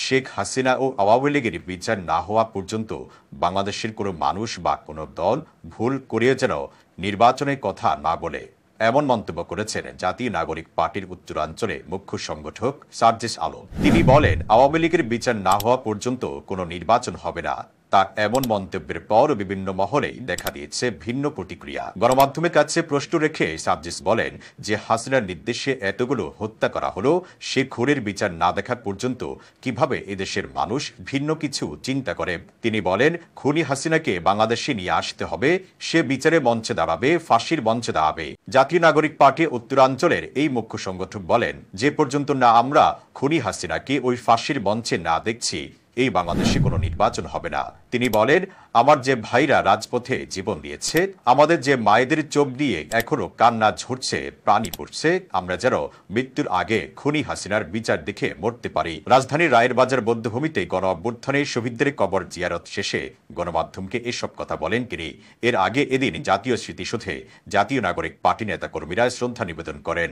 শেখ হাসিনা ও আওয়ামী লীগের বিচার না হওয়া পর্যন্ত বাংলাদেশের কোনো মানুষ বা কোনো দল ভুল করিয়ে যেন নির্বাচনের কথা না বলে, এমন মন্তব্য করেছেন জাতীয় নাগরিক পার্টির উত্তরাঞ্চলে মুখ্য সংগঠক সার্জিস আলম। তিনি বলেন, আওয়ামী লীগের বিচার না হওয়া পর্যন্ত কোনো নির্বাচন হবে না। তার এমন মন্তব্যের পর বিভিন্ন মহলেই দেখা দিয়েছে ভিন্ন প্রতিক্রিয়া। গণমাধ্যমের কাছে প্রশ্ন রেখে সার্জিস বলেন যে হাসিনার নির্দেশে এতগুলো হত্যা করা হলো, সে খুনের বিচার না দেখা পর্যন্ত কিভাবে এদেশের মানুষ ভিন্ন কিছু চিন্তা করে। তিনি বলেন, খুনি হাসিনাকে বাংলাদেশে নিয়ে আসতে হবে, সে বিচারে মঞ্চে দাঁড়াবে, ফাঁসির মঞ্চে দাঁড়াবে। জাতীয় নাগরিক পার্টি উত্তরাঞ্চলের এই মুখ্য সংগঠক বলেন, যে পর্যন্ত না আমরা খুনি হাসিনাকে ওই ফাঁসির মঞ্চে না দেখছি, এই বাংলাদেশে কোনো নির্বাচন হবে না। তিনি বলেন, আমার যে ভাইরা রাজপথে জীবন দিয়েছে, আমাদের যে মায়েদের চোখ দিয়ে এখনো কান্না ঝরছে, প্রাণী পড়ছে, আমরা যেন মৃত্যুর আগে খুনি হাসিনার বিচার দেখে মরতে পারি। রাজধানীর রায়ের বাজার বধ্যভূমিতে গণ অভ্যুত্থানে শহীদদের কবর জিয়ারত শেষে গণমাধ্যমকে এসব কথা বলেন তিনি। এর আগে এদিন জাতীয় স্মৃতিসৌধে জাতীয় নাগরিক পার্টি নেতাকর্মীরা শ্রদ্ধা নিবেদন করেন।